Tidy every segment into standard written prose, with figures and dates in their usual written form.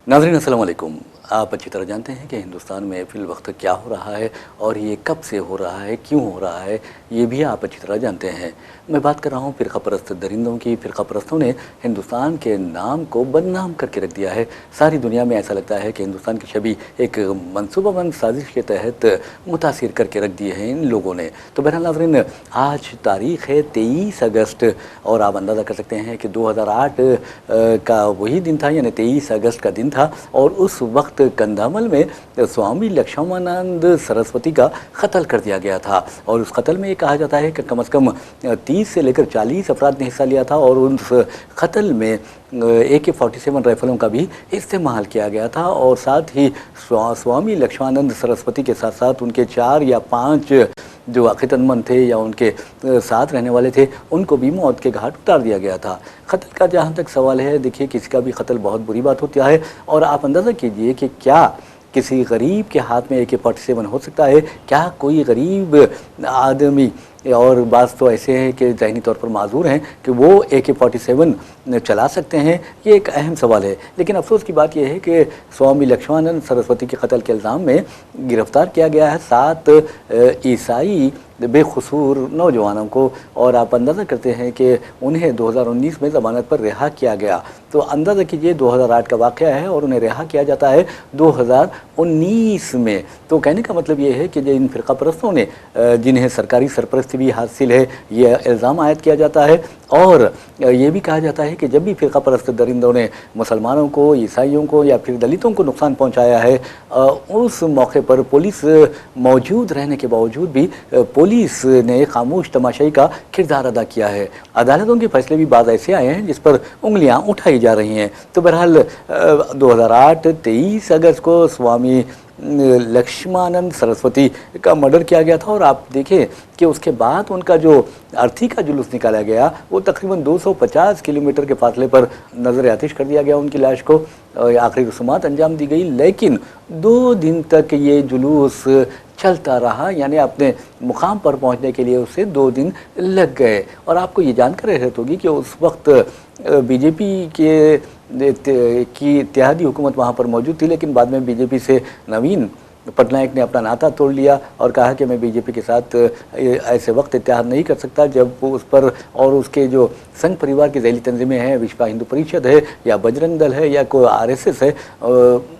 नाज़रीन अस्सलाम वालेकुम। आप अच्छी तरह जानते हैं कि हिंदुस्तान में फ़िल वक्त क्या हो रहा है और ये कब से हो रहा है, क्यों हो रहा है, ये भी आप अच्छी तरह जानते हैं। मैं बात कर रहा हूँ फ़िरका परस्त दरिंदों की। फ़िरका परस्तों ने हिंदुस्तान के नाम को बदनाम करके रख दिया है। सारी दुनिया में ऐसा लगता है कि हिंदुस्तान की छवि एक मनसूबाबंद साजिश के तहत मुतासिर करके रख दी है इन लोगों ने। तो बहरहाल नाज़रीन, आज तारीख़ है 23 अगस्त और आप अंदाज़ा कर सकते हैं कि 2008 का वही दिन था, यानी 23 अगस्त का दिन था। और उस वक्त कंधामल में स्वामी लक्ष्मानंद सरस्वती का कत्ल कर दिया गया था। और उस कत्ल में ये कहा जाता है कि कम से कम 30 से लेकर 40 अफराद ने हिस्सा लिया था और उस कत्ल में AK-47 राइफलों का भी इस्तेमाल किया गया था। और साथ ही स्वामी लक्ष्मानंद सरस्वती के साथ साथ उनके 4 या 5 जो अक़ीदतमंद थे या उनके साथ रहने वाले थे, उनको भी मौत के घाट उतार दिया गया था। कत्ल का जहाँ तक सवाल है, देखिए किसी का भी कत्ल बहुत बुरी बात होती है। और आप अंदाज़ा कीजिए कि क्या किसी गरीब के हाथ में AK-47 हो सकता है? क्या कोई गरीब आदमी, और बात तो ऐसे है कि ज़हनी तौर पर माजूर हैं, कि वो AK-47 चला सकते हैं? ये एक अहम सवाल है। लेकिन अफसोस की बात यह है कि स्वामी लक्ष्मानंद सरस्वती के कत्ल के इल्ज़ाम में गिरफ़्तार किया गया है 7 ईसाई बेकसूर नौजवानों को। और आप अंदाज़ा करते हैं कि उन्हें 2019 में ज़मानत पर रिहा किया गया। तो अंदाज़ा कीजिए 2008 का वाक़या है और उन्हें रिहा किया जाता है 2019 में। तो कहने का मतलब ये है कि इन फ़िरका परस्तों ने, जिन्हें सरकारी सरपरस्ती भी हासिल है, ये इल्ज़ाम आयद किया जाता है। और ये भी कहा जाता है कि जब भी फ़िरका परस्त दरिंदों ने मुसलमानों को, ईसाइयों को या फिर दलितों को नुकसान पहुँचाया है, उस मौके पर पुलिस मौजूद रहने के बावजूद भी पुलिस ने खामोश तमाशाई का किरदार अदा किया है। अदालतों के फैसले भी बाद ऐसे आए हैं जिस पर उंगलियां उठाई जा रही हैं। तो बहरहाल 2008 23 अगस्त को स्वामी लक्ष्मानंद सरस्वती का मर्डर किया गया था। और आप देखें कि उसके बाद उनका जो अर्थी का जुलूस निकाला गया, वो तकरीबन 250 किलोमीटर के फासले पर नज़र आतिश कर दिया गया उनकी लाश को। आखिरी रसूमात अंजाम दी गई, लेकिन 2 दिन तक ये जुलूस चलता रहा, यानी अपने मुकाम पर पहुंचने के लिए उसे 2 दिन लग गए। और आपको ये जानकर हैरत होगी कि उस वक्त बीजेपी की इत्तेहादी हुकूमत वहाँ पर मौजूद थी, लेकिन बाद में बीजेपी से नवीन पटनायक ने अपना नाता तोड़ लिया और कहा कि मैं बीजेपी के साथ ऐसे वक्त इत्तेहाद नहीं कर सकता जब उस पर और उसके जो संघ परिवार की ज़ैली तंजीमें हैं, विश्व हिंदू परिषद है या बजरंग दल है या कोई RSS है,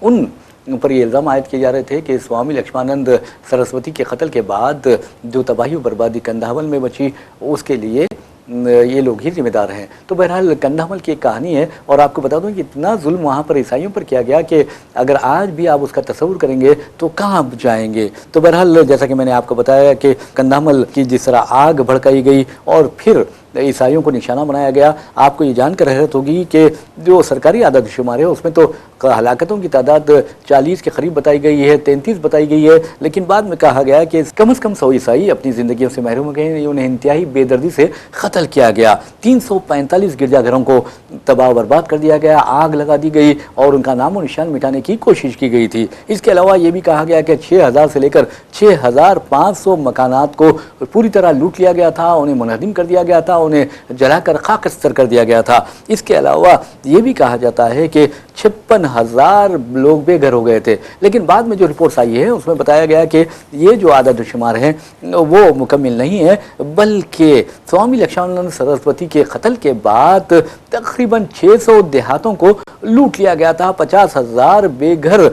उन पर ये इल्ज़ाम आयद किए जा रहे थे कि स्वामी लक्ष्मानंद सरस्वती के कत्ल के बाद जो तबाही और बर्बादी कंधामल में बची, उसके लिए ये लोग ही जिम्मेदार हैं। तो बहरहाल कंधामल की एक कहानी है। और आपको बता दूं कि इतना जुल्म वहाँ पर ईसाइयों पर किया गया कि अगर आज भी आप उसका तस्वुर करेंगे तो कहाँ जाएंगे। तो बहरहाल जैसा कि मैंने आपको बताया कि कंधामल की जिस तरह आग भड़काई गई और फिर ईसाइयों को निशाना बनाया गया, आपको ये जानकर हैरत होगी कि जो सरकारी आदाद शुमार है उसमें तो हलाकतों की तादाद 40 के करीब बताई गई है, 33 बताई गई है। लेकिन बाद में कहा गया कि कम से कम 100 ईसाई अपनी ज़िंदगियों से महरूम हो गए, उन्हें इंतहाई बेदर्दी से कत्ल किया गया। 345 गिरजाघरों को तबाह बर्बाद कर दिया गया, आग लगा दी गई और उनका नामो निशान मिटाने की कोशिश की गई थी। इसके अलावा ये भी कहा गया कि 6000 से लेकर 6500 मकानात को पूरी तरह लूट लिया गया था, उन्हें मुनहदिम कर दिया गया था, उन्हें जलाकर खाकस्तर कर दिया गया था। इसके अलावा ये भी कहा जाता है कि 56,000 लोग बेघर हो गए थे। लेकिन बाद में जो रिपोर्ट्स आई है उसमें बताया गया कि ये जो आदद शुमार हैं वो मुकम्मिल नहीं है, बल्कि स्वामी लक्ष्मानंद सरस्वती के कत्ल के बाद तकरीबन 600 देहातों को लूट लिया गया था, 50,000 बेघर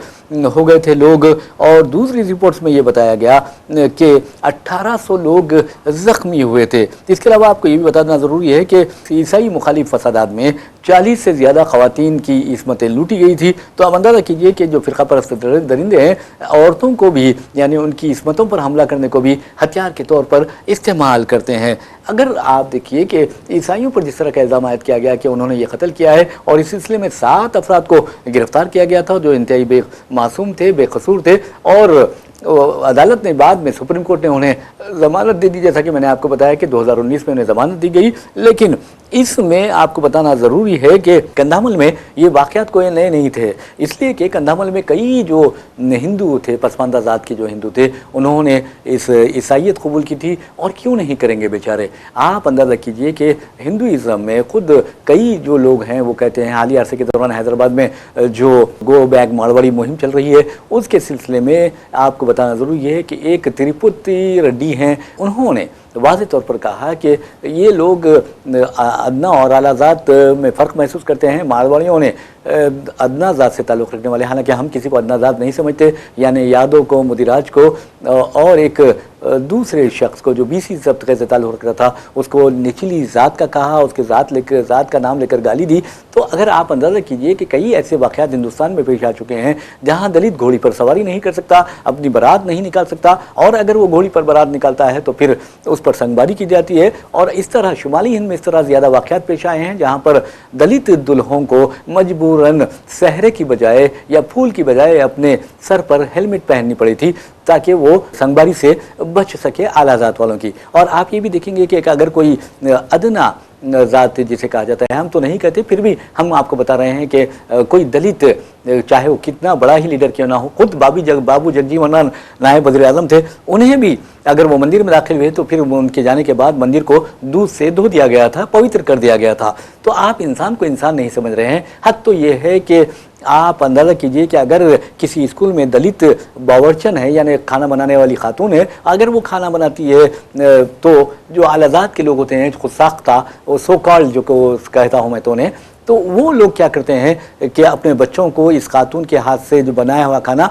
हो गए थे लोग। और दूसरी रिपोर्ट्स में ये बताया गया कि 1800 लोग ज़ख्मी हुए थे। इसके अलावा आपको ये भी बताना ज़रूरी है कि ईसाई मुखालिफ फसादात में 40 से ज़्यादा ख़वातीन की इस्मतें लूटी गई थी। तो आप अंदाज़ा कीजिए कि जो फ़िरका परस्त दरिंदे हैं, औरतों को भी, यानी उनकी इस्मतों पर हमला करने को भी हथियार के तौर पर इस्तेमाल करते हैं। अगर आप देखिए कि ईसाइयों पर जिस तरह का इल्ज़ाम आयद किया गया कि उन्होंने ये कत्ल किया है और इस सिलसिले में 7 अफराद को गिरफ़्तार किया गया था जो इंतहाई मासूम थे, बेकसूर थे। और अदालत ने बाद में, सुप्रीम कोर्ट ने उन्हें ज़मानत दे दी, जैसा कि मैंने आपको बताया कि 2019 में उन्हें ज़मानत दी गई। लेकिन اس میں آپ کو بتانا ضروری ہے کہ کندھامل میں یہ واقعات کوئی نئے نہیں تھے، اس لیے کہ کندھامل میں کئی جو ہندو تھے، پسماندہ ذات کے جو ہندو تھے، انہوں نے اس عیسائیت قبول کی تھی، اور کیوں نہیں کریں گے بیچارے۔ آپ اندازہ کیجئے کہ ہندوازم میں خود کئی جو لوگ ہیں وہ کہتے ہیں، حالیہ عرصے کے دوران حیدرآباد میں جو گو بیک مارواڑی مہم چل رہی ہے، اس کے سلسلے میں آپ کو بتانا ضروری ہے کہ ایک تروپتی ریڈی ہیں، انہوں نے واضح طور پر کہا کہ یہ لوگ ادنا اور اعلیٰ ذات میں فرق محسوس کرتے ہیں۔ مارواڑیوں نے ادنا ذات سے تعلق رکھنے والے، حالانکہ ہم کسی کو ادنا ذات نہیں سمجھتے، یعنی یادو کو، مدیراج کو، اور ایک دوسرے شخص کو جو BC طبقے سے تعلق رکھتا تھا، اس کو نچلی ذات کا کہا، اس کے ذات کا نام لے کر گالی دی۔ تو اگر آپ اندازہ کیجئے کہ کئی ایسے واقعات ہندوستان میں پیش آ چکے ہیں جہاں دلت گھوڑی پر سواری نہیں کر سکتا، اپنی بارات نہیں نکال سکتا، اور اگر وہ گھوڑی پر بارات نکالتا ہے تو پھر اس پر سنگباری کی جاتی ہے۔ اور اس طرح شمالی ہند میں اس طرح زیادہ واقعات پیش آئے ہیں جہاں پر دلت دلہوں کو مجبوراً سہرے کی بجائے یا پھول کی بجائے اپنے سر پر ہیلمٹ پہننی پڑی تھی تاکہ وہ سنگباری سے بچ سکے اعلیٰ ذات والوں کی۔ اور آپ یہ بھی دیکھیں گے کہ اگر کوئی ادنا ذات جسے کہا جاتا ہے، ہم تو نہیں کہتے، پھر بھی ہم آپ کو بتا رہے ہیں کہ کوئی دلت چاہے وہ کتنا بڑا ہی لیڈر کیوں نہ ہو، خود بابو جگجیون نائب وزیر اعظم تھے، انہیں بھی اگر وہ مندر میں داخل ہوئے تو پھر ان کے جانے کے بعد مندر کو دودھ سے دھو دیا گیا تھا، پوتر کر دیا گیا تھا۔ تو آپ انسان کو انسان نہیں سمجھ رہے ہیں۔ حد تو یہ ہے کہ آپ اندازہ کیجئے کہ اگر کسی اسکول میں دلت باورچن ہے، یعنی کھانا بنانے والی خاتون ہے، اگر وہ کھانا بناتی ہے تو جو اعلیٰ ذات کے لوگ ہوتے ہیں، خود ساختہ سو کالڈ جو کہتا ہوں میں تو انہیں، تو وہ لوگ کیا کرتے ہیں کہ اپنے بچوں کو اس خاتون کے ہاتھ سے جو بنایا ہوا کھانا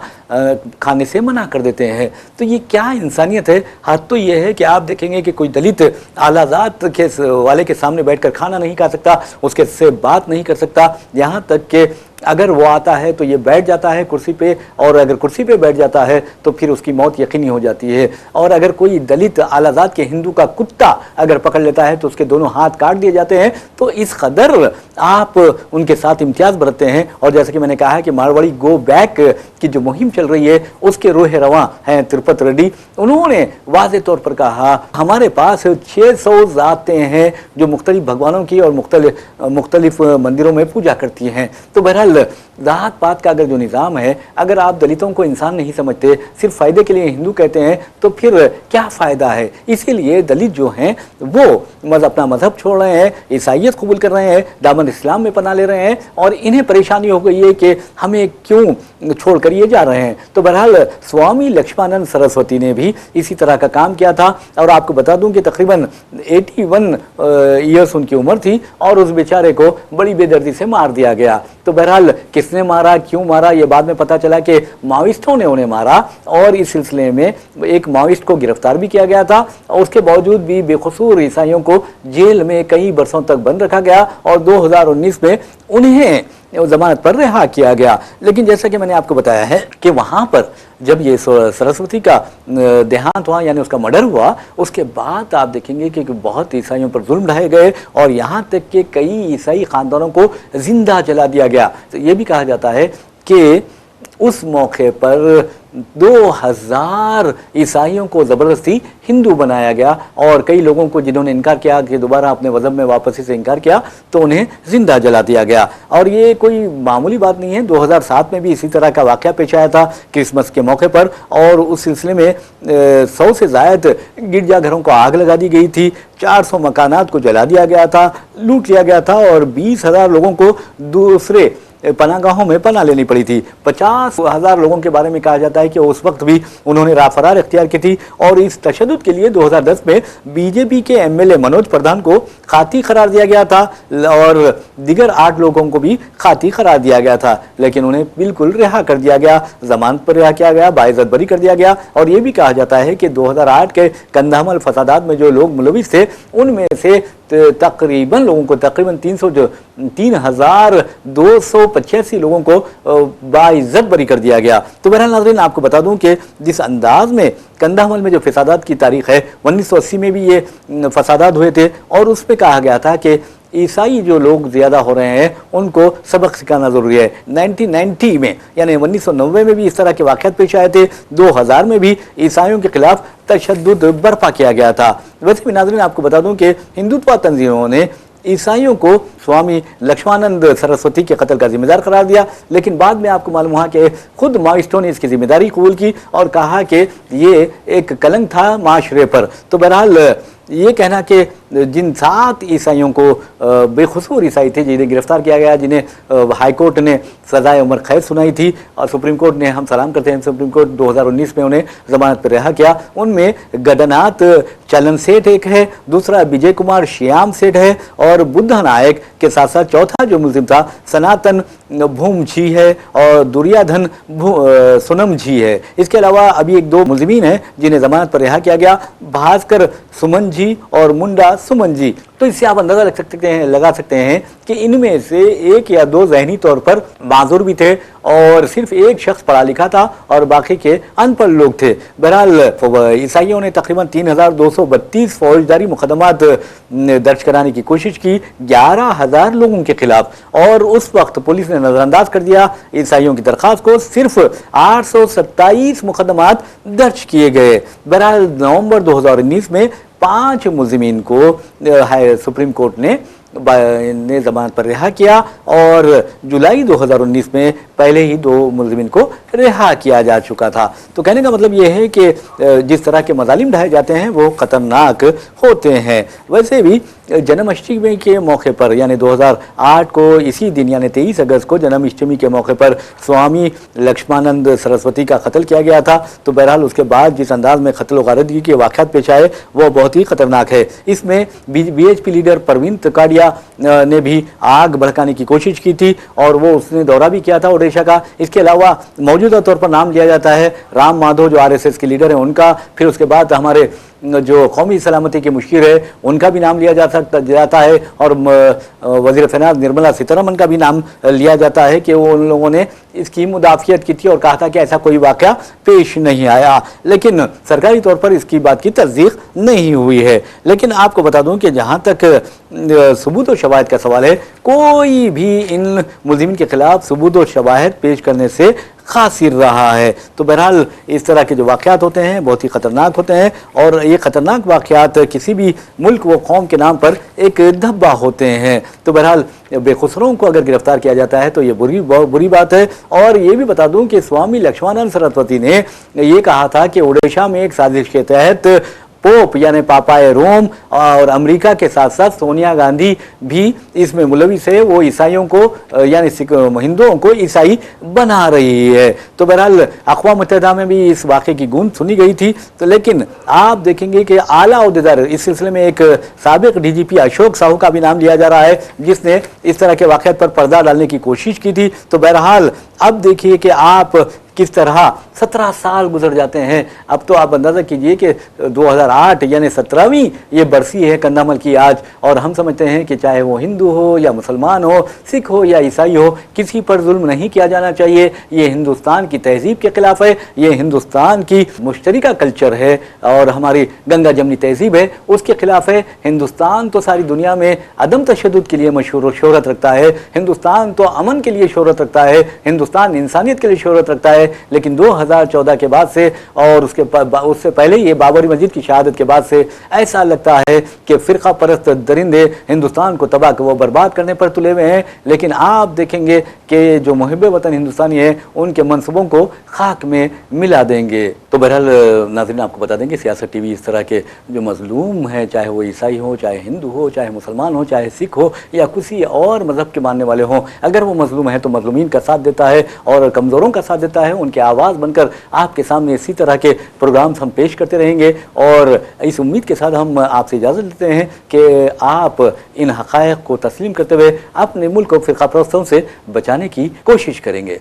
کھانے سے منع کر دیتے ہیں۔ تو یہ کیا انسانیت ہے؟ حد تو یہ ہے کہ آپ دیکھیں گے کہ کوئی دلت اعلیٰ ذات کے والے کے سامنے بیٹھ کر کھانا نہیں کھا سکتا، اس کے سے بات نہیں کر سکتا، یہاں تک کہ اگر وہ آتا ہے تو یہ بیٹھ جاتا ہے کرسی پہ، اور اگر کرسی پہ بیٹھ جاتا ہے تو پھر اس کی موت یقینی ہو جاتی ہے۔ اور اگر کوئی دلت اعلیٰ ذات کے ہندو کا کتا اگر پکڑ لیتا ہے تو اس کے دونوں ہاتھ کاٹ دیے جاتے ہیں۔ تو اس قدر آپ ان کے ساتھ امتیاز برتتے ہیں۔ اور جیسا کہ میں نے کہا ہے کہ مارواڑی گو بیک کی جو مہم چل رہی ہے اس کے روح رواں ہیں تروپت ریڈی، انہوں نے واضح طور پر کہا ہمارے پاس 600 ذاتیں ہیں جو مختلف بھگوانوں کی اور مختلف مندروں میں پوجا کرتی ہیں۔ تو بہرحال ذات پات کا اگر جو نظام ہے، اگر آپ دلتوں کو انسان نہیں سمجھتے، صرف فائدے کے لیے ہندو کہتے ہیں، تو پھر کیا فائدہ ہے؟ اسی لیے دلت جو ہیں وہ اپنا مذہب چھوڑ رہے ہیں، عیسائیت قبول کر رہے ہیں، دامن اسلام میں پناہ لے رہے ہیں، اور انہیں پریشانی ہو گئی ہے کہ ہمیں کیوں چھوڑ کر یہ جا رہے ہیں۔ تو بہرحال سوامی لکشمانند سرسوتی نے بھی اسی طرح کا کام کیا تھا، اور آپ کو بتا دوں کہ تقریباً 81 ایئرس ان کی عمر تھی، اور اس بیچارے کو بڑی بے دردی سے مار دیا گیا۔ تو بہرحال کس نے مارا، کیوں مارا، یہ بعد میں پتا چلا کہ ماویسٹوں نے انہیں مارا، اور اس سلسلے میں ایک ماویسٹ کو گرفتار بھی کیا گیا تھا، اور اس کے باوجود بھی بے قصور عیسائیوں کو جیل میں کئی برسوں تک بند رکھا گیا، اور 2019 میں انہیں ضمانت پر رہا کیا گیا۔ لیکن جیسا کہ میں نے آپ کو بتایا ہے کہ وہاں پر جب یہ سرسوتی کا دیہانت ہوا، یعنی اس کا مرڈر ہوا، اس کے بعد آپ دیکھیں گے کہ بہت عیسائیوں پر ظلم ڈھائے گئے، اور یہاں تک کہ کئی عیسائی خاندانوں کو زندہ جلا دیا گیا۔ تو یہ بھی کہا جاتا ہے کہ اس موقع پر 2000 عیسائیوں کو زبردستی ہندو بنایا گیا، اور کئی لوگوں کو جنہوں نے انکار کیا کہ دوبارہ اپنے مذہب میں واپسی سے انکار کیا تو انہیں زندہ جلا دیا گیا۔ اور یہ کوئی معمولی بات نہیں ہے، 2007 میں بھی اسی طرح کا واقعہ پیش آیا تھا کرسمس کے موقع پر، اور اس سلسلے میں 100 سے زائد گرجا گھروں کو آگ لگا دی گئی تھی، 400 مکانات کو جلا دیا گیا تھا، لوٹ لیا گیا تھا، اور 20,000 لوگوں کو دوسرے پناہ گاہوں میں پناہ لینی پڑی تھی۔ 50,000 لوگوں کے بارے میں کہا جاتا ہے کہ اس وقت بھی انہوں نے راہ فرار اختیار کی تھی، اور اس تشدد کے لیے 2010 میں BJP کے MLA منوج پردھان کو قاتی قرار دیا گیا تھا، اور دیگر 8 لوگوں کو بھی قاتی قرار دیا گیا تھا، لیکن انہیں بالکل رہا کر دیا گیا، ضمانت پر رہا کیا گیا، باعزت بری کر دیا گیا۔ اور یہ بھی کہا جاتا ہے کہ 2008 کے کندھامل فسادات میں جو لوگ ملوث تھے ان میں سے تقریباً 3,285 لوگوں کو باعزت بری کر دیا گیا۔ تو بہرحال ناظرین، آپ کو بتا دوں کہ جس انداز میں کندھامل میں جو فسادات کی تاریخ ہے، 1980 میں بھی یہ فسادات ہوئے تھے، اور اس پہ کہا گیا تھا کہ عیسائی جو لوگ زیادہ ہو رہے ہیں ان کو سبق سکھانا ضروری ہے۔ 1990 میں یعنی 1990 میں بھی اس طرح کے واقعات پیش آئے تھے، 2000 میں بھی عیسائیوں کے خلاف تشدد برپا کیا گیا تھا۔ ویسے بھی ناظرین، آپ کو بتا دوں کہ ہندوتوا تنظیموں نے ईसाइयों को स्वामी लक्ष्मानंद सरस्वती के कत्ल का जिम्मेदार करार दिया, लेकिन बाद में आपको मालूम हुआ कि खुद माओइस्टों ने इसकी जिम्मेदारी कबूल की और कहा कि ये एक कलंक था माशरे पर। तो बहरहाल ये कहना कि जिन 7 ईसाइयों को बेकसूर ईसाई थे जिन्हें गिरफ्तार किया गया, जिन्हें हाई कोर्ट ने सजाए उम्र कैद सुनाई थी और सुप्रीम कोर्ट ने, हम सलाम करते हैं सुप्रीम कोर्ट 2019 में उन्हें जमानत पर रिहा किया, उनमें गडनाथ चलन सेठ एक है, दूसरा विजय कुमार श्याम सेठ है और बुद्ध नायक के साथ साथ चौथा जो मुलजिम था सनातन भूम जी है और दुर्याधन सुनम जी है। इसके अलावा अभी एक 2 मुलजिमीन हैं जिन्हें जमानत पर रिहा किया गया, भास्कर सुमन जी और मुंडा सुमन जी। तो इससे आप अंदाजा लगा सकते हैं कि इनमें से 1 या 2 ज़हनी तौर पर माजूर भी थे और सिर्फ एक शख्स पढ़ा लिखा था और बाकी के अनपढ़ लोग थे। बहरहाल ईसाइयों ने तकरीबन 3232 फौजदारी मुकदमात दर्ज कराने की कोशिश की 11,000 लोगों के खिलाफ, और उस वक्त पुलिस ने नजरअंदाज कर दिया ईसाइयों की दरखास्त को। सिर्फ 827 मुकदमात दर्ज किए गए। बहरहाल नवंबर 2019 में 5 मुलजिमीन को सुप्रीम कोर्ट ने जमानत पर रिहा किया और जुलाई 2019 में पहले ही 2 मुलजिमीन को रिहा किया जा चुका था। तो कहने का मतलब ये है कि जिस तरह के मजालिम ढाए जाते हैं वो खतरनाक होते हैं। वैसे भी जन्माष्टमी के मौके पर यानी 2008 को इसी दिन यानी 23 अगस्त को जन्माष्टमी के मौके पर स्वामी लक्ष्मानंद सरस्वती का कत्ल किया गया था। तो बहरहाल उसके बाद जिस अंदाज में कत्ल व गारदगी के वाक़यात पेश आए वो बहुत ही खतरनाक है। इसमें बीएचपी लीडर परवीन तकाड़िया ने भी आग भड़काने की कोशिश की थी और वो उसने दौरा भी किया था ओडिशा का। इसके अलावा मौजूदा तौर पर नाम लिया जाता है राम माधव जो आरएसएस के लीडर हैं उनका, फिर उसके बाद हमारे जो कौमी सलामती के मुशीर है उनका भी नाम लिया जाता है और वज़ीर फ़िनांस निर्मला सीतारमन का भी नाम लिया जाता है कि वो उन लोगों ने इसकी मुदाफ़ियत की थी और कहा था कि ऐसा कोई वाक़या पेश नहीं आया, लेकिन सरकारी तौर पर इसकी बात की तस्दीक नहीं हुई है। लेकिन आपको बता दूं कि जहां तक सबूत व शवाहिद का सवाल है, कोई भी इन मुलजिमीन के खिलाफ सबूत व शवाहिद पेश करने से खासिर रहा है। तो बहरहाल इस तरह के जो वाक़यात होते हैं बहुत ही ख़तरनाक होते हैं और ये ख़तरनाक वाक़यात किसी भी मुल्क व कौम के नाम पर एक धब्बा होते हैं। तो बहरहाल बेखुसरों को अगर गिरफ्तार किया जाता है तो ये बहुत बुरी बात है। और ये भी बता दूं कि स्वामी लक्ष्मानंद सरस्वती ने ये कहा था कि ओडिशा में एक साजिश के तहत पोप यानी पापाए रोम और अमेरिका के साथ साथ सोनिया गांधी भी इसमें मुलविस है, वो ईसाइयों को यानी हिंदुओं को ईसाई बना रही है। तो बहरहाल अक़वाम मुत्तहिदा में भी इस वाक़े की गूंज सुनी गई थी। तो लेकिन आप देखेंगे कि आला ओहदेदार इस सिलसिले में एक साबिक डीजीपी अशोक साहू का भी नाम लिया जा रहा है जिसने इस तरह के वाक़यात पर पर्दा डालने की कोशिश की थी। तो बहरहाल अब देखिए कि आप किस तरह 17 साल गुजर जाते हैं। अब तो आप अंदाज़ा कीजिए कि 2008 यानी 17वीं ये बरसी है कंधामल की आज, और हम समझते हैं कि चाहे वो हिंदू हो या मुसलमान हो, सिख हो या ईसाई हो, किसी पर जुल्म नहीं किया जाना चाहिए। ये हिंदुस्तान की तहजीब के खिलाफ है, ये हिंदुस्तान की मुश्तरका कल्चर है और हमारी गंगा जमनी तहजीब है, उसके खिलाफ है। हिंदुस्तान तो सारी दुनिया में अदम तशद्दुद के लिए मशहूर शोहरत रखता है, हिंदुस्तान तो अमन के लिए शोहरत रखता है, हिंदुस्तान इंसानियत के लिए शोहरत रखता है। लेकिन 2014 के बाद से और उससे पहले ये बाबरी मस्जिद की शहादत के बाद से ऐसा लगता है कि फ़िरका परस्त दरिंदे हिंदुस्तान को तबाह व बर्बाद करने पर तुले हुए हैं। लेकिन आप देखेंगे कि जो मुहिब वतन हिंदुस्तानी है उनके मनसूबों को खाक में मिला देंगे। तो बहरहाल नाज़रीन आपको बता देंगे सियासत टीवी इस तरह के जो मजलूम हैं, चाहे वो ईसाई हो, चाहे हिंदू हो, चाहे मुसलमान हो, चाहे सिख हो या किसी और मज़हब के मानने वाले हों, अगर वो मजलूम है तो मजलूमीन का साथ देता है और कमज़ोरों का साथ देता है। उनकी आवाज़ बनकर आपके सामने इसी तरह के प्रोग्राम्स हम पेश करते रहेंगे और इस उम्मीद के साथ हम आपसे इजाज़त लेते हैं कि आप इन हक़ाइक़ को तस्लीम करते हुए अपने मुल्क को फ़िरक़ा परस्तों से बचाने की कोशिश करेंगे।